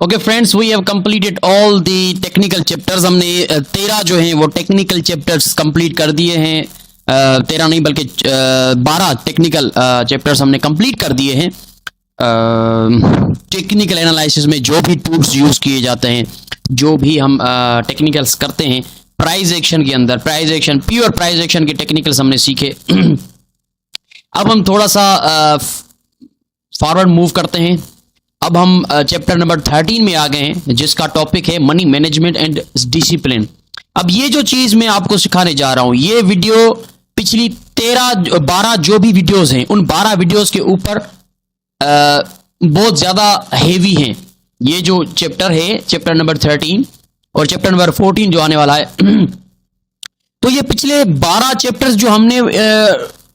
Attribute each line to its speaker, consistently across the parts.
Speaker 1: Okay friends, we have completed all the technical chapters. हमने 13 जो हैं वो टेक्निकल चैप्टर्स कंप्लीट कर दिए हैं। 13 नहीं बल्कि 12 टेक्निकल चैप्टर्स हमने कंप्लीट कर दिए हैं। टेक्निकल एनालिसिस में जो भी टूल्स यूज किए जाते हैं, जो भी हम टेक्निकल्स करते हैं प्राइस एक्शन के अंदर, price action, pure price action के टेक्निकल्स हमने सीखे। अब हम थोड़ा सा फॉरवर्ड मूव करते हैं। अब हम चैप्टर नंबर 13 में आ गए हैं, जिसका टॉपिक है मनी मैनेजमेंट एंड डिसिप्लिन। अब ये जो चीज मैं आपको सिखाने जा रहा हूं, ये वीडियो पिछली 12 जो भी वीडियोस हैं, उन 12 वीडियोस के ऊपर बहुत ज्यादा हेवी हैं। ये जो चैप्टर है, चैप्टर नंबर 13 और चैप्टर नंबर 14 जो आने वाला है तो ये पिछले 12 चैप्टर्स जो हमने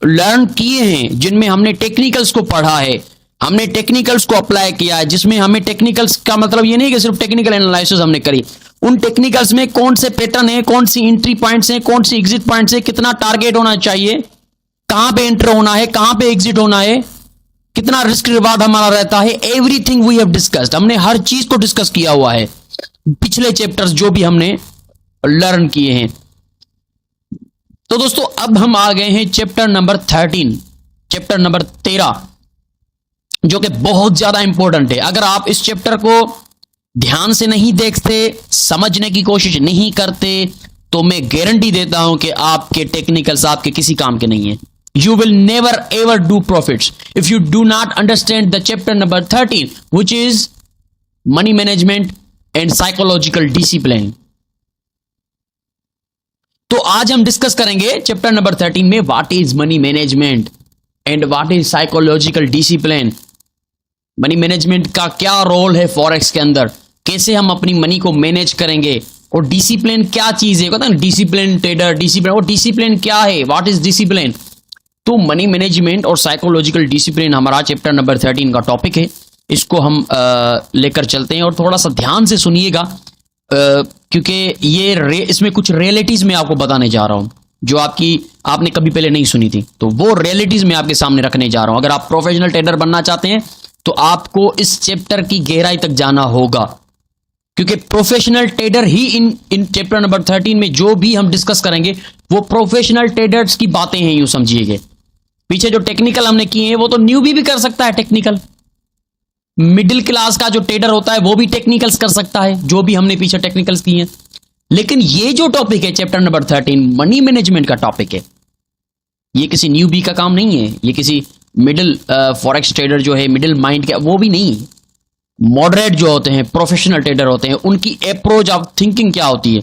Speaker 1: लर्न किए हैं, जिनमें हमने टेक्निकल्स को पढ़ा है, हमने टेक्निकल्स को अप्लाई किया है, जिसमें हमें टेक्निकल्स का मतलब ये नहीं कि सिर्फ टेक्निकल एनालिसिस हमने करी। उन टेक्निकल्स में कौन से पैटर्न है, कौन सी एंट्री पॉइंट्स हैं, कौन सी एग्जिट पॉइंट्स है, कितना टारगेट होना चाहिए, कहां पे एंटर होना है, कहां पे एग्जिट होना है, कितना रिस्क रिवार्ड हमारा रहता है, एवरीथिंग वी हैव डिस्कस्ड। हमने हर चीज को डिस्कस किया हुआ है पिछले चैप्टर्स जो भी हमने लर्न किए हैं। तो दोस्तों अब हम आ गए हैं चैप्टर नंबर 13, चैप्टर नंबर 13, जो कि बहुत ज्यादा इंपॉर्टेंट है। अगर आप इस चैप्टर को ध्यान से नहीं देखते, समझने की कोशिश नहीं करते, तो मैं गारंटी देता हूं कि आपके टेक्निकल्स आपके किसी काम के नहीं है। You will never ever do profits if you do not understand the chapter number 13, which is money management and psychological discipline. तो आज हम डिस्कस करेंगे चैप्टर नंबर 13 में what is money management and what is psychological discipline. Money management का क्या role है forex के अंदर, कैसे हम अपनी मनी को मैनेज करेंगे, और डिसिप्लिन क्या चीज है, पता है डिसिप्लिन ट्रेडर, डिसिप्लिन, और डिसिप्लिन क्या है, व्हाट इज डिसिप्लिन। तो मनी मैनेजमेंट और साइकोलॉजिकल डिसिप्लिन हमारा चैप्टर नंबर 13 का टॉपिक है। इसको हम लेकर चलते हैं और थोड़ा सा ध्यान से सुनिएगा, क्योंकि ये इसमें कुछ रियलिटीज मैं आपको बताने जा रहा हूं जो आपने कभी पहले नहीं सुनी थी। तो वो रियलिटीज मैं आपके सामने रखने जा रहा हूं। अगर आप प्रोफेशनल ट्रेडर बनना चाहते हैं तो आपको इस चैप्टर की गहराई तक जाना होगा, क्योंकि professional trader he in chapter number 13 में जो भी हम डिस्कस करेंगे वो प्रोफेशनल ट्रेडर्स की बातें हैं, यूं समझिएगा। पीछे जो टेक्निकल हमने किए हैं वो तो न्यूबी भी कर सकता है टेक्निकल, मिडिल क्लास का जो ट्रेडर होता है वो भी टेक्निकल्स कर सकता है, जो भी हमने पीछे टेक्निकल्स किए हैं। लेकिन ये जो टॉपिक है चैप्टर नंबर 13 मनी मैनेजमेंट का टॉपिक है, ये किसी न्यूबी का काम नहीं है, ये किसी मिडिल फॉरेक्स ट्रेडर जो है मिडिल माइंड का वो भी नहीं है। मॉडरेट जो होते हैं, प्रोफेशनल ट्रेडर होते हैं, उनकी अप्रोच ऑफ थिंकिंग क्या होती है,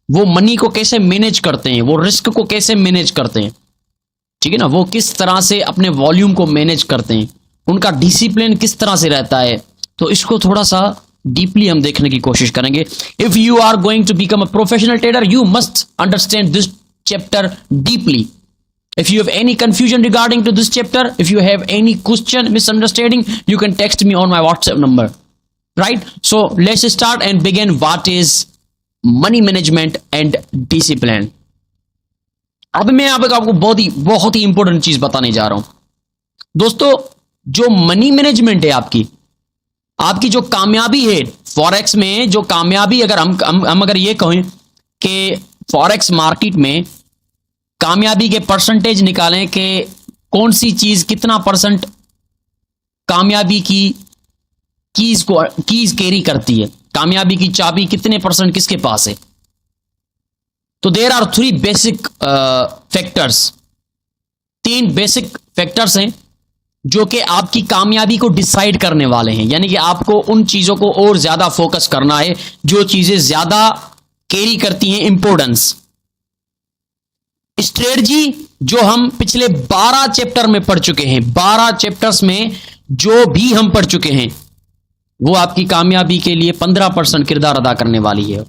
Speaker 1: वो मनी को कैसे मैनेज करते हैं, वो रिस्क को कैसे मैनेज करते हैं, ठीक है ना, वो किस तरह से अपने वॉल्यूम को मैनेज करते हैं, उनका डिसिप्लिन किस तरह से रहता है। तो इसको थोड़ा सा डीपली हम देखने की कोशिश करेंगे। If you are going to become a professional trader you must understand this chapter deeply. If you have any confusion regarding to this chapter, if you have any question, misunderstanding, you can text me on my WhatsApp number. Right? So let's start and begin. What is money management and discipline? अब मैं आपको बहुत ही important चीज बताने जा रहा हूं दोस्तों। जो मनी मैनेजमेंट है आपकी जो कामयाबी है फॉरेक्स में, जो कामयाबी अगर हम अगर ये कहें कि फॉरेक्स मार्केट में कामयाबी के परसेंटेज निकालें कि कौन सी चीज कितना परसेंट कामयाबी की कीज कैरी करती है, कामयाबी की चाबी कितने परसेंट किसके पास है। तो there are 3 basic factors, 3 basic factors हैं जो कि आपकी कामयाबी को डिसाइड करने वाले हैं। यानी कि आपको उन चीजों को और ज्यादा फोकस करना है जो चीजें ज्यादा कैरी करती हैं इंपोर्टेंस। स्ट्रेटजी जो हम पिछले 12 चैप्टर में पढ़ चुके हैं, 12 चैप्टर्स में जो भी हम पढ़ चुके हैं वो आपकी कामयाबी के लिए 15% किरदार अदा करने वाली है।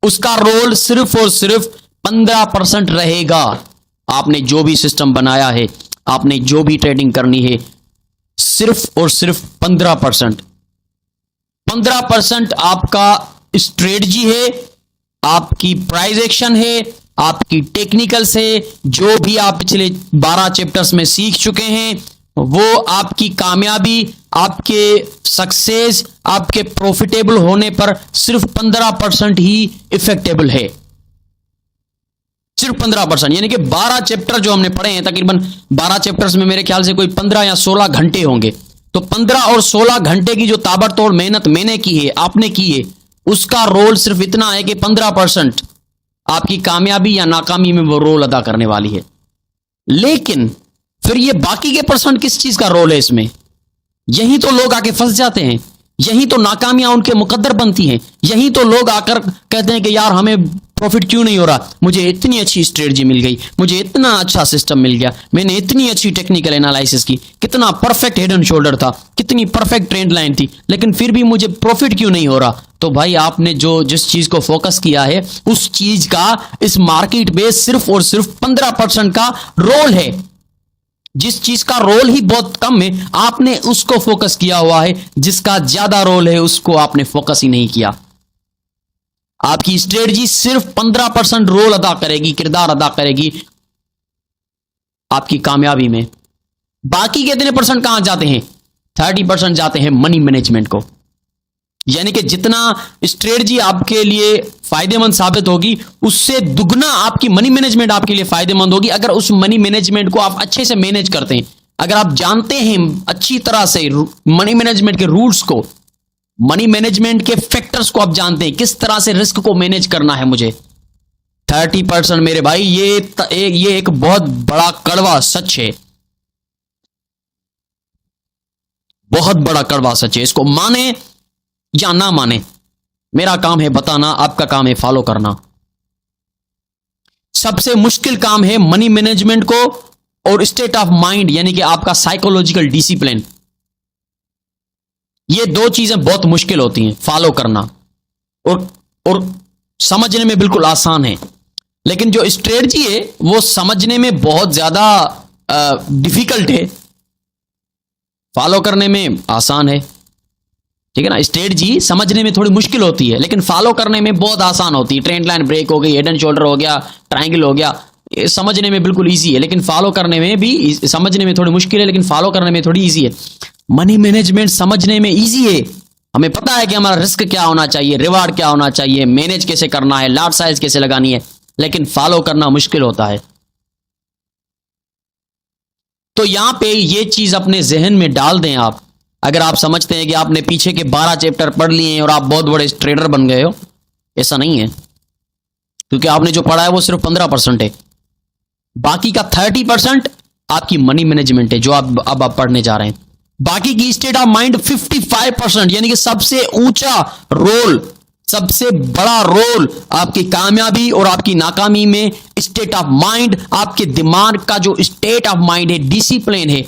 Speaker 1: उसका रोल सिर्फ और सिर्फ 15% रहेगा। आपने जो भी सिस्टम बनाया है, आपने जो भी ट्रेडिंग करनी है, सिर्फ और सिर्फ 15%। 15% आपका स्ट्रेटजी है, आपकी प्राइस एक्शन है, आपकी टेक्निकल से जो भी आप पिछले 12 चैप्टर्स में सीख चुके हैं, वो आपकी कामयाबी, आपके सक्सेस, आपके प्रॉफिटेबल होने पर सिर्फ 15% ही इफेक्टेबल है। सिर्फ 15%, यानी कि 12 चैप्टर जो हमने पढ़े हैं, तकरीबन 12 चैप्टर्स में मेरे ख्याल से कोई 15 या 16 घंटे होंगे। तो 15 और 16 घंटे की जो ताबड़तोड़ मेहनत मैंने की है, आपने की है, उसका रोल सिर्फ इतना है कि 15% आपकी कामयाबी या नाकामी में वो रोल अदा करने वाली है। लेकिन फिर ये बाकी के परसेंट किस चीज का रोल है इसमें? यही तो लोग आके फंस जाते हैं, यही तो नाकामियां उनके मुकद्दर बनती हैं, यही तो लोग आकर कहते हैं कि यार हमें प्रॉफिट क्यों नहीं हो रहा, मुझे इतनी अच्छी स्ट्रेटजी मिल गई, मुझे इतना अच्छा सिस्टम मिल गया, मैंने इतनी अच्छी टेक्निकल एनालिसिस की, कितना परफेक्ट हेड एंड शोल्डर था, कितनी परफेक्ट ट्रेंड लाइन थी, लेकिन फिर भी मुझे प्रॉफिट क्यों नहीं हो रहा? तो भाई आपने जिस चीज को फोकस किया है, उस चीज का इस मार्केट में सिर्फ और सिर्फ 15% का रोल है। जिस चीज का रोल ही बहुत कम है, आपने उसको फोकस किया हुआ है, जिसका ज्यादा रोल है उसको आपने फोकस ही नहीं किया। आपकी स्ट्रेटजी सिर्फ 15% रोल अदा करेगी, किरदार अदा करेगी आपकी कामयाबी में। बाकी कितने परसेंट कहां जाते हैं? 30% जाते हैं मनी मैनेजमेंट को। यानी कि जितना स्ट्रेटजी आपके लिए फायदेमंद साबित होगी, उससे दुगना आपकी मनी मैनेजमेंट आपके लिए फायदेमंद होगी, अगर उस मनी मैनेजमेंट को आप अच्छे से मैनेज करते हैं। अगर आप जानते हैं अच्छी तरह से मनी मैनेजमेंट के रूल्स को, मनी मैनेजमेंट के फैक्टर्स को आप जानते हैं, किस तरह से रिस्क को मैनेज करना है मुझे। 30% मेरे भाई, ये एक बहुत बड़ा कड़वा सच है, बहुत बड़ा कड़वा सच है। इसको माने या ना माने, मेरा काम है बताना, आपका काम है फॉलो करना। सबसे मुश्किल काम है मनी मैनेजमेंट को और स्टेट ऑफ माइंड, यानी कि आपका साइकोलॉजिकल डिसिप्लिन। ये दो चीजें बहुत मुश्किल होती हैं फॉलो करना, और समझने में बिल्कुल आसान है, लेकिन जो स्ट्रेटजी है वो समझने में बहुत ज्यादा डिफिकल्ट है, फॉलो करने में आसान है। ठीक है ना? स्ट्रेटजी समझने में थोड़ी मुश्किल होती है, लेकिन फॉलो करने में बहुत आसान होती है। ट्रेंड लाइन ब्रेक हो गई, हेड एंड शोल्डर हो गया, ट्रायंगल हो गया, ये समझने में बिल्कुल इजी है, लेकिन फॉलो करने में भी, समझने में थोड़ी मुश्किल है लेकिन फॉलो करने में थोड़ी इजी है। मनी मैनेजमेंट समझने में इजी है, हमें पता है कि हमारा रिस्क क्या होना चाहिए, रिवार्ड क्या होना चाहिए, मैनेज कैसे करना है, लॉट साइज कैसे लगानी है, लेकिन फॉलो करना मुश्किल होता है। तो यहां पे ये चीज अपने जहन में डाल दें आप। अगर आप समझते हैं कि आपने पीछे के 12 चैप्टर पढ़ लिए हैं और आप बहुत बड़े ट्रेडर बन गए हो, ऐसा नहीं है, क्योंकि आपने जो पढ़ा है वो सिर्फ 15% है। बाकी का 30% आपकी मनी मैनेजमेंट है, जो अब आप पढ़ने जा रहे हैं। बाकी की स्टेट ऑफ माइंड 55%, यानी कि सबसे ऊंचा रोल, सबसे बड़ा रोल आपकी कामयाबी और आपकी नाकामी में स्टेट ऑफ माइंड, आपके दिमाग का जो स्टेट ऑफ माइंड है, डिसिप्लिन है,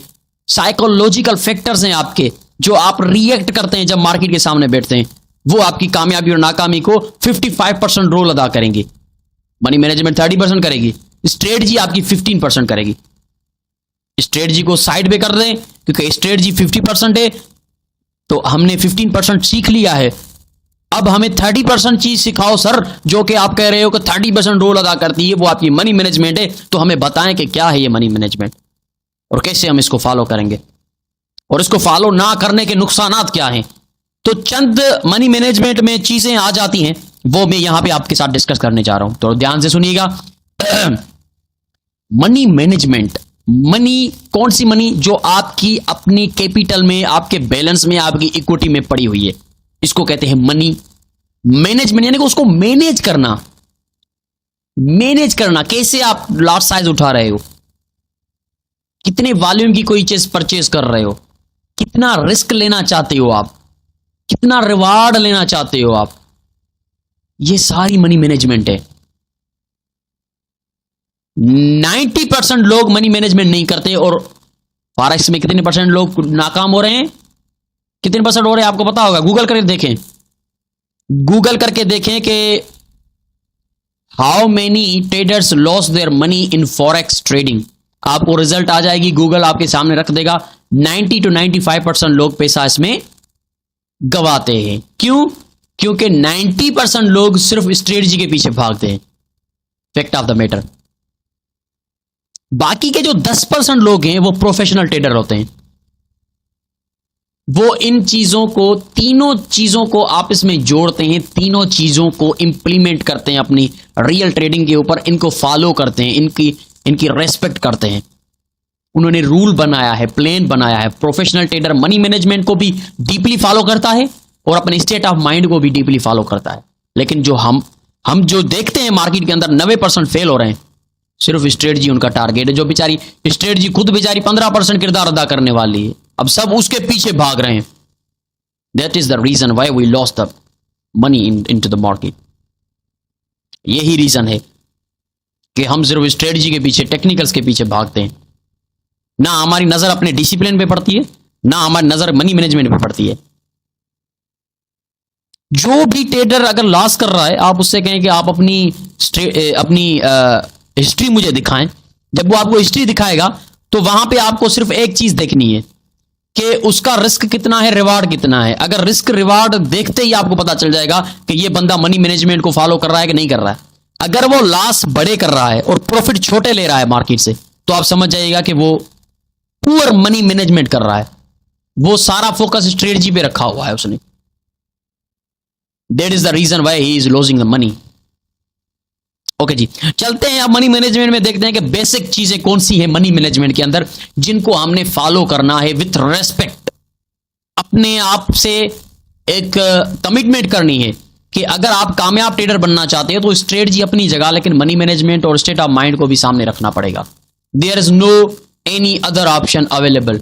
Speaker 1: साइकोलॉजिकल फैक्टर्स हैं आपके, जो आप रिएक्ट करते हैं जब मार्केट के सामने बैठते हैं, वो आपकी कामयाबी और नाकामी को 55% रोल अदा करेंगे। मनी मैनेजमेंट 30% करेगी, स्ट्रेटजी आपकी 15% करेगी। स्ट्रेटजी को साइड पे कर दें, क्योंकि स्ट्रेटजी 50% है, तो हमने 15% सीख लिया है। अब हमें 30% चीज सिखाओ सर, जो कि आप कह रहे हो कि 30% रोल अदा करती है, वो आपकी मनी मैनेजमेंट है। तो हमें बताएं कि क्या है ये मनी मैनेजमेंट और कैसे हम इसको फॉलो करेंगे, और इसको फॉलो ना करने के नुकसानात क्या हैं। तो चंद मनी मैनेजमेंट में चीजें आ जाती हैं, वो मैं यहां पे आपके साथ डिस्कस करने जा रहा हूं, तो ध्यान से सुनिएगा। मनी मैनेजमेंट, मनी कौन सी मनी? जो आपकी अपनी कैपिटल में, आपके बैलेंस में, आपकी इक्विटी में पड़ी हुई है, इसको कहते हैं मनी मैनेजमेंट। यानी कि उसको मैनेज करना, मैनेज करना कैसे आप लॉट साइज उठा रहे हो, कितने वॉल्यूम की कोई चीज परचेज कर रहे हो, कितना रिस्क लेना चाहते हो आप, कितना रिवार्ड लेना चाहते हो आप, ये सारी मनी मैनेजमेंट है। 90% लोग मनी मैनेजमेंट नहीं करते, और फॉरेक्स में कितने परसेंट लोग नाकाम हो रहे हैं, कितने परसेंट हो रहे हैं आपको पता होगा। गूगल करके देखें, गूगल करके देखें कि how many traders loss their money in forex trading, आपको रिजल्ट आ जाएगी, गूगल आपके सामने रख देगा। 90 to 95% लोग पैसा इसमें गवाते हैं। क्यों? क्योंकि 90% लोग सिर्फ स्ट्रेटजी के पीछे भागते हैं। फैक्ट ऑफ द मैटर, बाकी के जो 10% लोग हैं वो प्रोफेशनल ट्रेडर होते हैं। वो इन चीजों को, तीनों चीजों को आपस में जोड़ते हैं, तीनों चीजों को इंप्लीमेंट करते हैं अपनी रियल ट्रेडिंग के ऊपर, इनको फॉलो करते हैं, इनकी रेस्पेक्ट करते हैं। उन्होंने रूल बनाया है, प्लान बनाया है। प्रोफेशनल ट्रेडर मनी मैनेजमेंट को भी डीपली फॉलो करता है और अपने स्टेट ऑफ माइंड को भी डीपली फॉलो करता है। लेकिन जो हम जो देखते हैं मार्केट के अंदर 90% फेल हो रहे हैं, सिर्फ स्ट्रेटजी उनका टारगेट है। जो बेचारी स्ट्रेटजी खुद बेचारी 15% किरदार अदा करने वाली है, अब सब उसके पीछे भाग रहे हैं। That is the reason why we lost the money into the market. यही रीजन है कि हम सिर्फ स्ट्रेटजी के पीछे, टेक्निकल्स के पीछे भागते हैं। ना हमारी नजर अपने डिसिप्लिन पे पड़ती है, ना हमारी नजर मनी मैनेजमेंट पे पड़ती है। जो भी ट्रेडर अगर लॉस कर रहा है, आप उससे कहें कि आप अपनी हिस्ट्री मुझे दिखाएं। जब वो आपको हिस्ट्री दिखाएगा तो वहां पे आपको सिर्फ एक चीज देखनी है कि उसका रिस्क कितना है, रिवार्ड कितना है। अगर रिस्क रिवार्ड देखते ही आपको पता चल जाएगा कि ये बंदा मनी मैनेजमेंट को फॉलो कर रहा है कि नहीं कर रहा है। अगर वो लॉस बड़े कर रहा है और प्रॉफिट छोटे ले रहा है मार्केट से, तो आप समझ जाइएगा कि वो पुअर मनी मैनेजमेंट कर रहा है। वो सारा फोकस स्ट्रेटजी पे रखा हुआ है उसने। That is the reason why he is losing the money. Okay जी, चलते हैं अब मनी मैनेजमेंट में, देखते हैं कि बेसिक चीजें कौन सी है मनी मैनेजमेंट के अंदर जिनको हमने फॉलो करना है विथ रेस्पेक्ट। अपने आप से एक कमिटमेंट करनी है कि अगर आप कामयाब ट्रेडर बनना चाहते हो तो स्ट्रेटजी अपनी जगह, लेकिन मनी मैनेजमेंट और स्टेट ऑफ माइंड को भी सामने रखना पड़ेगा। There is no any other option available.